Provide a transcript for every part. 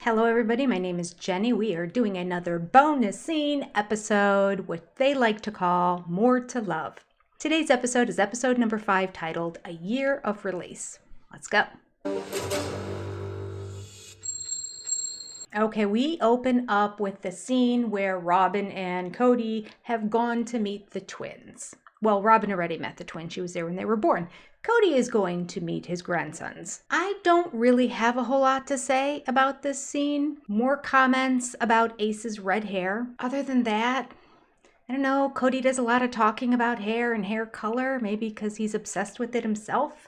Hello everybody, my name is Jenny. We are doing another bonus scene episode, what they like to call More to Love. Today's episode is episode number 5, titled A Year of Release. Let's go. Okay, we open up with the scene where Robin and Cody have gone to meet the twins. Well, Robin already met the twins. She was there when they were born. Cody is going to meet his grandsons. I don't really have a whole lot to say about this scene. More comments about Ace's red hair. Other than that, I don't know, Cody does a lot of talking about hair and hair color, maybe because he's obsessed with it himself.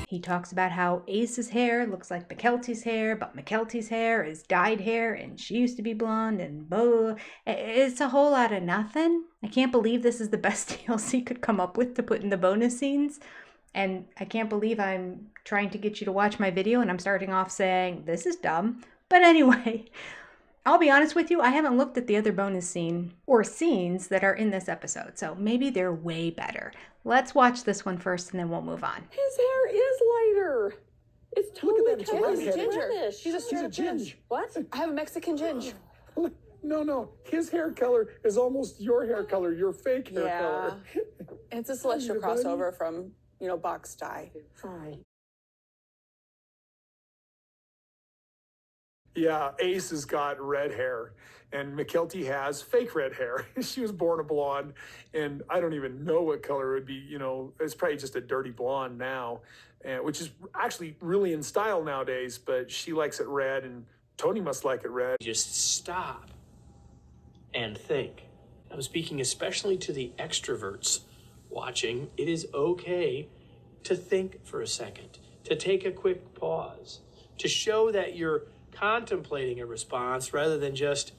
He talks about how Ace's hair looks like McKelty's hair, but McKelty's hair is dyed hair and she used to be blonde and blah. It's a whole lot of nothing. I can't believe this is the best TLC could come up with to put in the bonus scenes. And I can't believe I'm trying to get you to watch my video and I'm starting off saying, this is dumb. But anyway, I'll be honest with you, I haven't looked at the other bonus scene or scenes that are in this episode, so maybe they're way better. Let's watch this one first and then we'll move on. His hair is lighter. It's totally ginger. He's a straight up ginger. What? I have a Mexican ginger. No. His hair color is almost your hair color, your fake hair color. It's a celestial crossover from, box dye. Hi. Yeah, Ace has got red hair, and McKelty has fake red hair. She was born a blonde, and I don't even know what color it would be. It's probably just a dirty blonde now, which is actually really in style nowadays, but she likes it red, and Tony must like it red. Just stop and think. I'm speaking especially to the extroverts watching. It is okay to think for a second, to take a quick pause, to show that you're contemplating a response rather than just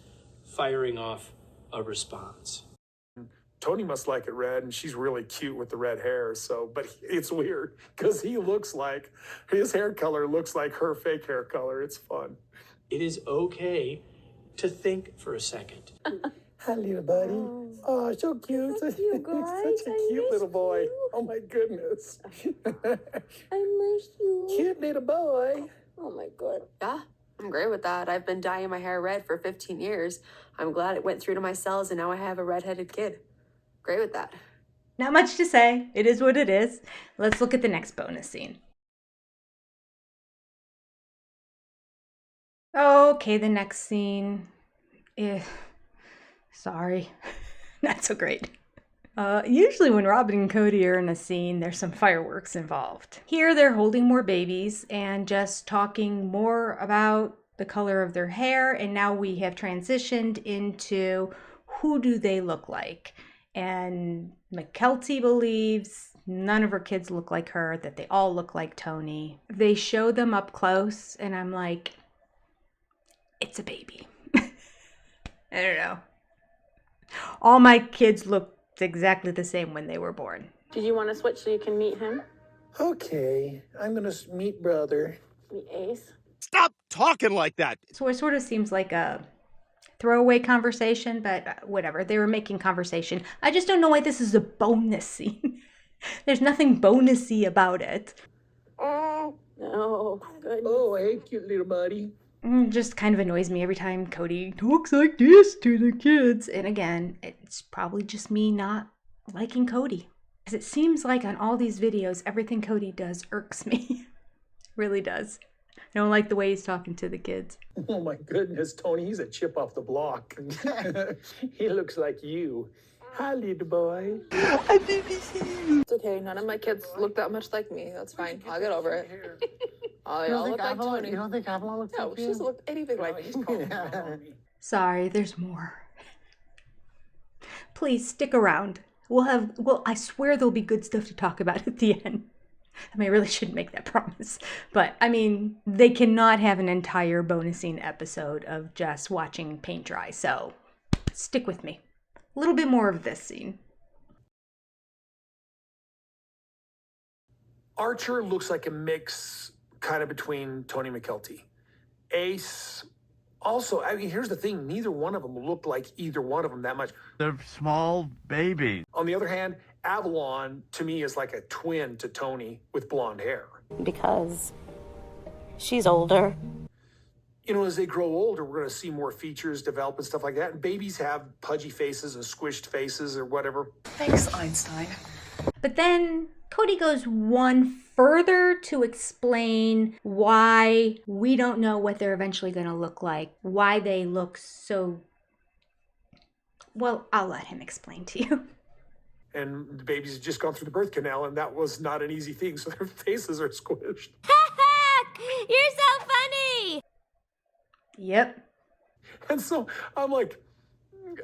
firing off a response. Tony must like it red, and she's really cute with the red hair. But it's weird because his hair color looks like her fake hair color. It's fun. It is okay to think for a second. Hi, little buddy. Oh, so cute. Thank you, guys. Such a cute little boy. Oh my goodness. I miss you. Cute little boy. Oh my god. Yeah, I'm great with that. I've been dyeing my hair red for 15 years. I'm glad it went through to my cells and now I have a redheaded kid. Great with that. Not much to say. It is what it is. Let's look at the next bonus scene. Okay, the next scene. Sorry. Not so great. Usually when Robin and Cody are in a scene, there's some fireworks involved. Here they're holding more babies and just talking more about the color of their hair, and now we have transitioned into who do they look like. And McKelty believes none of her kids look like her, that they all look like Tony. They show them up close, and I'm like, it's a baby. I don't know. All my kids looked exactly the same when they were born. Did you want to switch so you can meet him? Okay, I'm gonna meet brother. Meet Ace? Stop talking like that. So it sort of seems like a throwaway conversation, but whatever. They were making conversation. I just don't know why this is a bonus scene. There's nothing bonusy about it. Oh, no. Goodness. Oh, hey, cute little buddy. Just kind of annoys me every time Cody talks like this to the kids. And again, it's probably just me not liking Cody. Because it seems like on all these videos, everything Cody does irks me. Really does. I don't like the way he's talking to the kids. Oh my goodness, Tony, he's a chip off the block. He looks like you. Hi, little boy. It's okay. None of my kids look that much like me. That's fine. I'll get over it. They all look like Tony. You don't think Avalon looks No, like she doesn't look anything like me. Sorry, there's more. Please stick around. I swear there'll be good stuff to talk about at the end. I mean, I really shouldn't make that promise. But, I mean, they cannot have an entire bonus scene episode of just watching paint dry. So, stick with me. A little bit more of this scene. Archer looks like a mix kind of between Tony and McKelty. Ace, also, here's the thing. Neither one of them looked like either one of them that much. They're small babies. On the other hand, Avalon, to me, is like a twin to Tony with blonde hair. Because she's older. You know, as they grow older, we're going to see more features develop and stuff like that. And babies have pudgy faces and squished faces or whatever. Thanks, Einstein. But then Cody goes one further to explain why we don't know what they're eventually going to look like, why they look so... Well, I'll let him explain to you. And the babies had just gone through the birth canal, and that was not an easy thing, so their faces are squished. You're so funny! Yep. And so I'm like,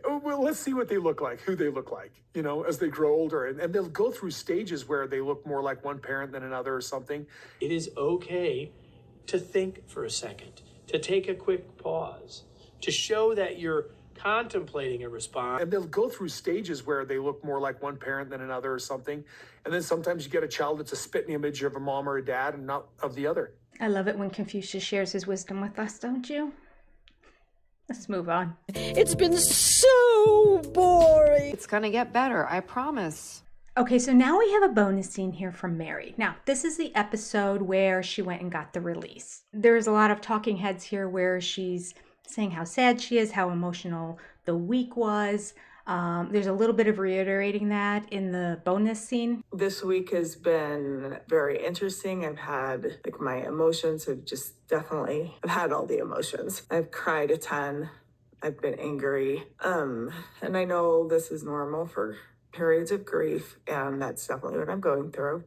oh, well, let's see what they look like, who they look like, you know, as they grow older. And they'll go through stages where they look more like one parent than another or something. It is okay to think for a second, to take a quick pause, to show that you're contemplating a response. And they'll go through stages where they look more like one parent than another or something. And then sometimes you get a child that's a spitting image of a mom or a dad and not of the other. I love it when Confucius shares his wisdom with us, don't you? Let's move on. It's been so boring. It's gonna get better, I promise. Okay, so now we have a bonus scene here from Meri. Now, this is the episode where she went and got the release. There's a lot of talking heads here where she's saying how sad she is, how emotional the week was. There's a little bit of reiterating that in the bonus scene. This week has been very interesting. I've had, my emotions have just definitely, I've had all the emotions. I've cried a ton. I've been angry. And I know this is normal for periods of grief, and that's definitely what I'm going through.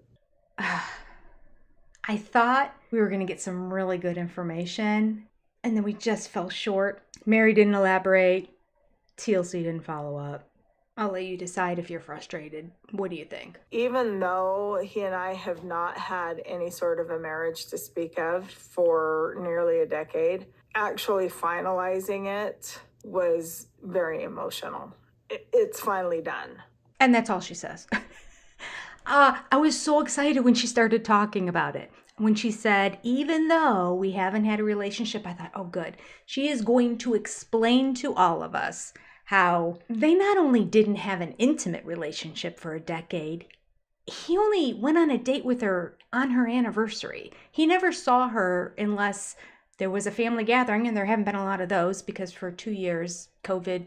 I thought we were going to get some really good information, and then we just fell short. Meri didn't elaborate. TLC didn't follow up. I'll let you decide if you're frustrated. What do you think? Even though he and I have not had any sort of a marriage to speak of for nearly a decade, actually finalizing it was very emotional. It's finally done. And that's all she says. I was so excited when she started talking about it. When she said, even though we haven't had a relationship, I thought, oh, good. She is going to explain to all of us how they not only didn't have an intimate relationship for a decade, he only went on a date with her on her anniversary. He never saw her unless there was a family gathering, and there haven't been a lot of those because for 2 years, COVID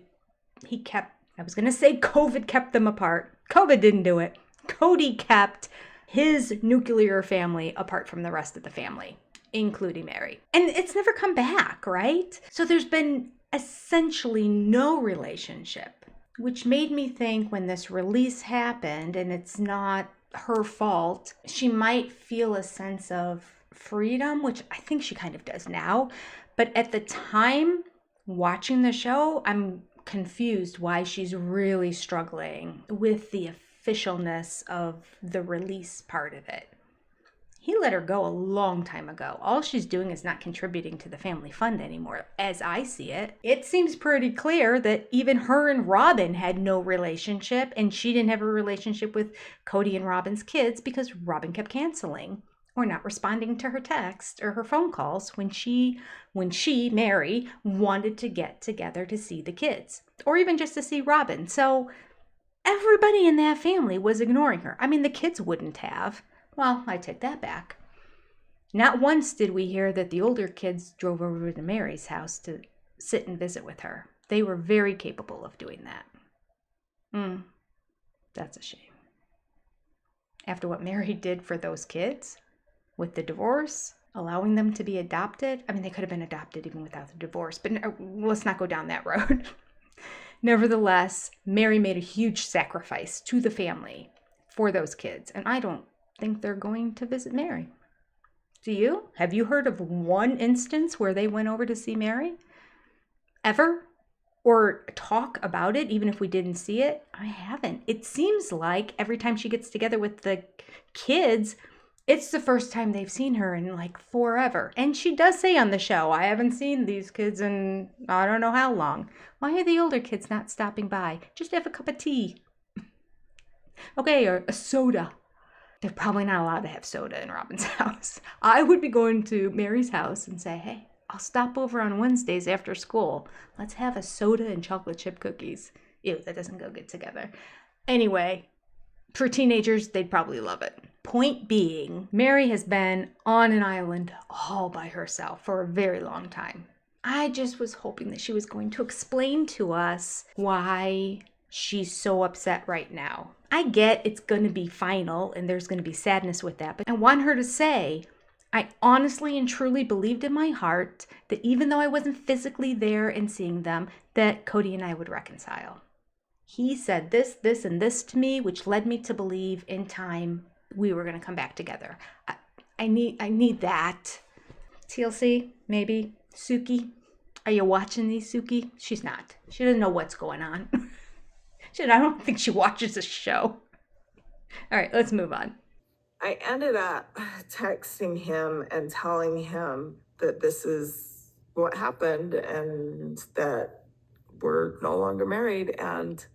kept them apart. COVID didn't do it. Cody kept his nuclear family apart from the rest of the family, including Meri. And it's never come back, right? So there's been essentially no relationship, which made me think when this release happened, and it's not her fault, she might feel a sense of freedom, which I think she kind of does now. But at the time watching the show, I'm confused why she's really struggling with the officialness of the release part of it. He let her go a long time ago. All she's doing is not contributing to the family fund anymore, as I see it. It seems pretty clear that even her and Robin had no relationship, and she didn't have a relationship with Cody and Robin's kids because Robin kept canceling or not responding to her text or her phone calls when she, Meri, wanted to get together to see the kids or even just to see Robin. So everybody in that family was ignoring her. I mean, the kids wouldn't have. Well, I take that back. Not once did we hear that the older kids drove over to Meri's house to sit and visit with her. They were very capable of doing that. That's a shame. After what Meri did for those kids with the divorce, allowing them to be adopted. I mean, they could have been adopted even without the divorce, but let's not go down that road. Nevertheless, Meri made a huge sacrifice to the family for those kids, and I don't think they're going to visit Meri. Do you? Have you heard of one instance where they went over to see Meri? Ever? Or talk about it, even if we didn't see it? I haven't. It seems like every time she gets together with the kids, it's the first time they've seen her in like forever. And she does say on the show, I haven't seen these kids in I don't know how long. Why are the older kids not stopping by? Just have a cup of tea. Okay, or a soda. They're probably not allowed to have soda in Robin's house. I would be going to Meri's house and say, hey, I'll stop over on Wednesdays after school. Let's have a soda and chocolate chip cookies. Ew, that doesn't go good together. Anyway, For teenagers, they'd probably love it. Point being, Meri has been on an island all by herself for a very long time. I just was hoping that she was going to explain to us why she's so upset right now. I get it's going to be final and there's going to be sadness with that, but I want her to say, I honestly and truly believed in my heart that even though I wasn't physically there and seeing them, that Cody and I would reconcile. He said this, this, and this to me, which led me to believe in time we were going to come back together. I need that. TLC, maybe. Suki, are you watching these, Suki? She's not. She doesn't know what's going on. I don't think she watches the show. All right, let's move on. I ended up texting him and telling him that this is what happened and that we're no longer married. And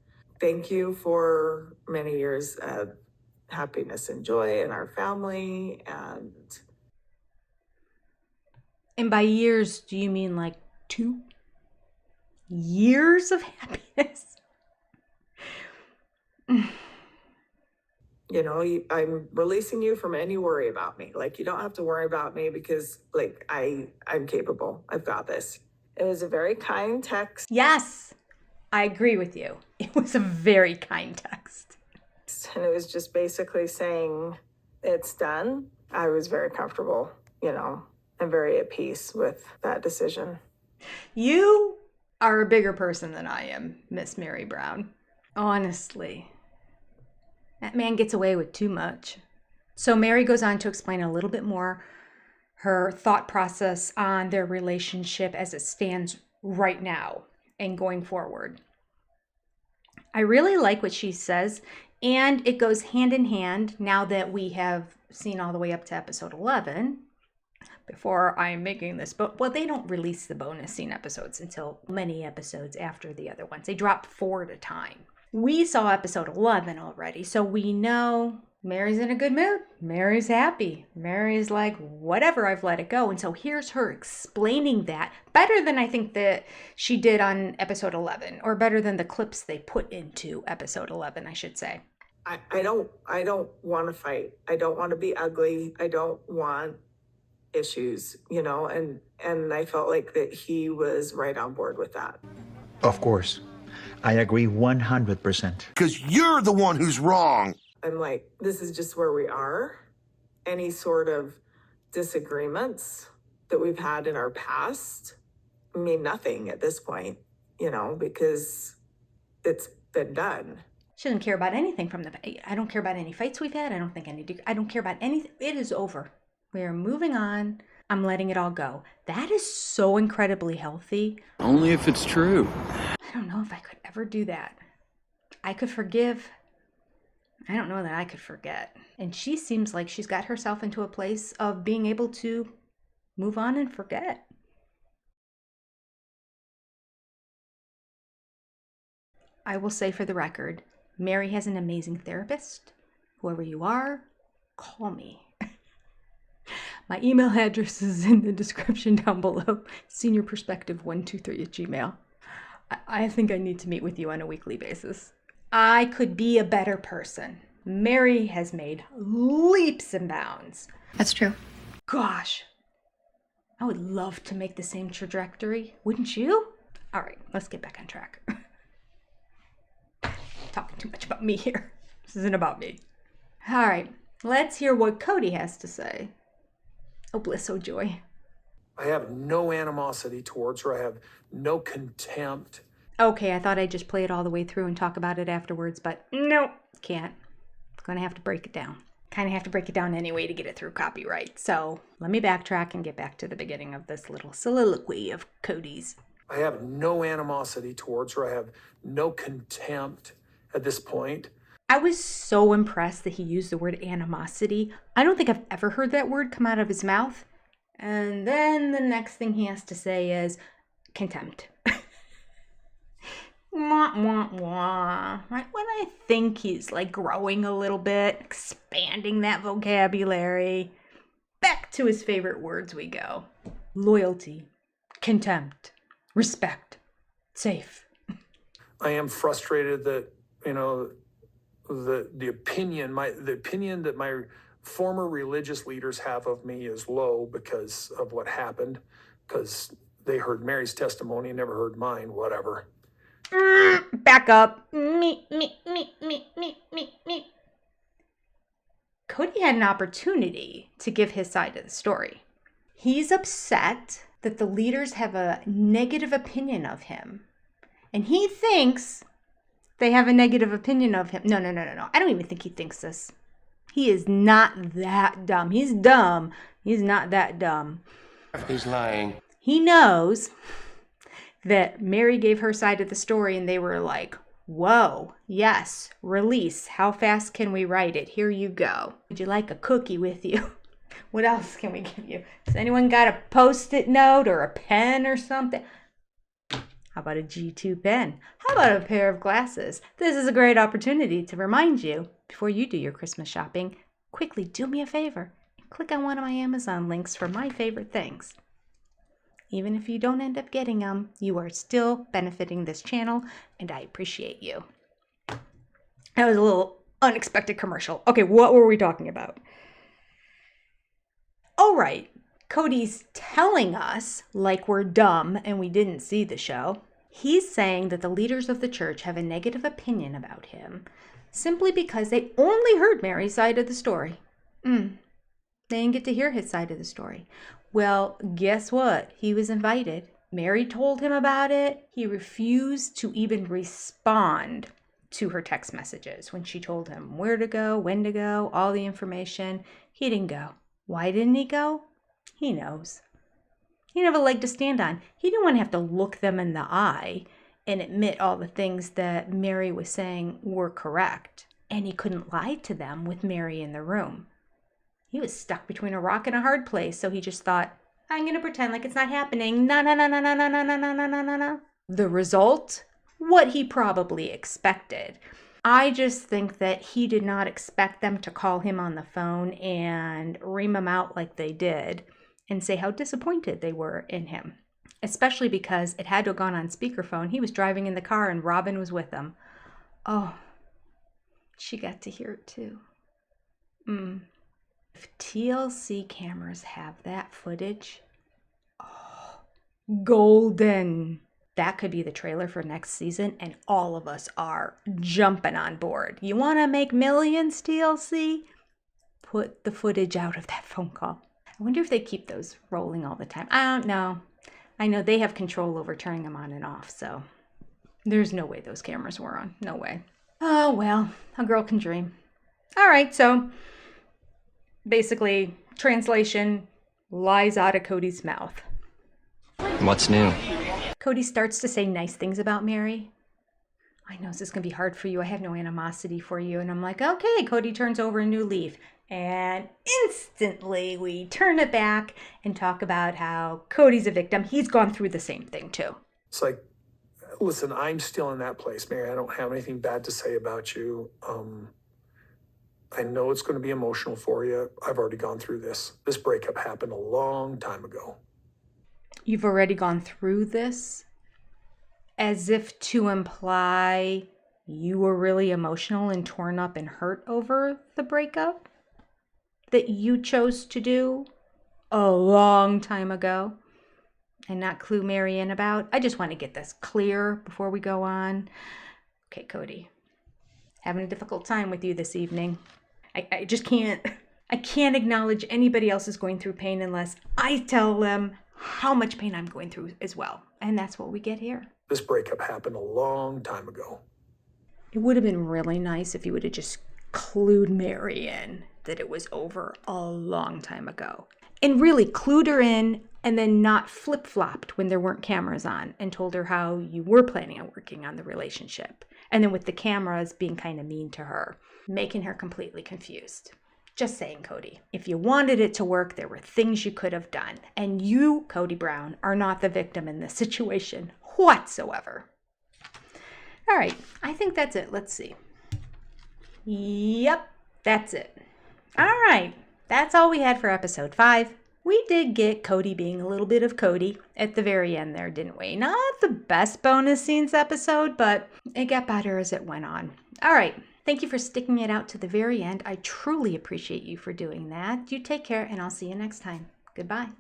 thank you for many years of happiness and joy in our family. And by years, do you mean like 2 years of happiness? You know, I'm releasing you from any worry about me. Like, you don't have to worry about me because, like, I'm capable. I've got this. It was a very kind text. Yes, I agree with you. It was a very kind text. And it was just basically saying, it's done. I was very comfortable, you know, and very at peace with that decision. You are a bigger person than I am, Miss Meri Brown. Honestly. That man gets away with too much. So Meri goes on to explain a little bit more her thought process on their relationship as it stands right now and going forward. I really like what she says, and it goes hand in hand now that we have seen all the way up to episode 11. Before I'm making this, but well, they don't release the bonus scene episodes until many episodes after the other ones. They drop 4 at a time. We saw episode 11 already, so we know Meri's in a good mood. Meri's happy. Meri's like, whatever, I've let it go. And so here's her explaining that better than I think that she did on episode 11, or better than the clips they put into episode 11, I should say. I don't want to fight. I don't want to be ugly. I don't want issues, you know, and I felt like that he was right on board with that. Of course. I agree 100%. Because you're the one who's wrong. I'm like, this is just where we are. Any sort of disagreements that we've had in our past mean nothing at this point, you know, because it's been done. She doesn't care about anything from I don't care about any fights we've had. I don't care about anything. It is over. We are moving on. I'm letting it all go. That is so incredibly healthy. Only if it's true. I don't know if I could ever do that. I could forgive. I don't know that I could forget. And she seems like she's got herself into a place of being able to move on and forget. I will say for the record, Meri has an amazing therapist. Whoever you are, call me. My email address is in the description down below. seniorperspective123@gmail.com. I think I need to meet with you on a weekly basis. I could be a better person. Meri has made leaps and bounds. That's true. Gosh, I would love to make the same trajectory. Wouldn't you? All right, let's get back on track. Talking too much about me here. This isn't about me. All right, let's hear what Cody has to say. Oh, bliss, oh, joy. I have no animosity towards her. I have no contempt. Okay, I thought I'd just play it all the way through and talk about it afterwards, but no, can't. Gonna have to break it down. Kind of have to break it down anyway to get it through copyright. So let me backtrack and get back to the beginning of this little soliloquy of Cody's. I have no animosity towards her. I have no contempt at this point. I was so impressed that he used the word animosity. I don't think I've ever heard that word come out of his mouth. And then the next thing he has to say is contempt. Wah, wah, wah. Right when I think he's like growing a little bit, expanding that vocabulary, back to his favorite words we go. Loyalty, contempt, respect, safe. I am frustrated that, you know, the opinion that my former religious leaders have of me is low because of what happened, because they heard Mary's testimony and never heard mine, whatever. Back up. Me. Cody had an opportunity to give his side of the story. He's upset that the leaders have a negative opinion of him. And he thinks they have a negative opinion of him. No. I don't even think he thinks this. He is not that dumb. He's dumb. He's not that dumb. He's lying. He knows that Meri gave her side of the story and they were like, whoa, yes, release. How fast can we write it? Here you go. Would you like a cookie with you? What else can we give you? Has anyone got a Post-it note or a pen or something? How about a G2 pen? How about a pair of glasses? This is a great opportunity to remind you, before you do your Christmas shopping, quickly do me a favor and click on one of my Amazon links for my favorite things. Even if you don't end up getting them, you are still benefiting this channel, and I appreciate you. That was a little unexpected commercial. Okay, what were we talking about? All right, Cody's telling us like we're dumb and we didn't see the show. He's saying that the leaders of the church have a negative opinion about him simply because they only heard Mary's side of the story. They didn't get to hear his side of the story. Well, guess what? He was invited. Meri told him about it. He refused to even respond to her text messages when she told him where to go, when to go, all the information. He didn't go. Why didn't he go? He knows. He didn't have a leg to stand on. He didn't want to have to look them in the eye and admit all the things that Meri was saying were correct. And he couldn't lie to them with Meri in the room. He was stuck between a rock and a hard place, so he just thought, I'm going to pretend like it's not happening. No. The result? What he probably expected. I just think that he did not expect them to call him on the phone and ream him out like they did and say how disappointed they were in him. Especially because it had to have gone on speakerphone. He was driving in the car and Robin was with him. Oh, she got to hear it too. If TLC cameras have that footage, golden. That could be the trailer for next season, and all of us are jumping on board. You want to make millions, TLC? Put the footage out of that phone call. I wonder if they keep those rolling all the time. I don't know. I know they have control over turning them on and off, so there's no way those cameras were on. No way. Oh, well, a girl can dream. All right, so basically, translation, lies out of Cody's mouth. What's new? Cody starts to say nice things about Meri. I know this is going to be hard for you. I have no animosity for you. And I'm like, okay, Cody turns over a new leaf. And instantly we turn it back and talk about how Cody's a victim. He's gone through the same thing too. It's like, listen, I'm still in that place, Meri. I don't have anything bad to say about you. I know it's going to be emotional for you. I've already gone through this. This breakup happened a long time ago. You've already gone through this? As if to imply you were really emotional and torn up and hurt over the breakup that you chose to do a long time ago and not clue Meri in about? I just want to get this clear before we go on. Okay, Cody, having a difficult time with you this evening. I just can't acknowledge anybody else is going through pain unless I tell them how much pain I'm going through as well. And that's what we get here. This breakup happened a long time ago. It would have been really nice if you would have just clued Meri in that it was over a long time ago. And really clued her in and then not flip-flopped when there weren't cameras on and told her how you were planning on working on the relationship. And then with the cameras being kind of mean to her, making her completely confused. Just saying, Cody, if you wanted it to work, there were things you could have done. And you, Cody Brown, are not the victim in this situation whatsoever. All right, I think that's it. Let's see. Yep, that's it. All right, that's all we had for episode 5. We did get Cody being a little bit of Cody at the very end there, didn't we? Not the best bonus scenes episode, but it got better as it went on. All right, Thank you for sticking it out to the very end. I truly appreciate you for doing that. You take care, and I'll see you next time. Goodbye.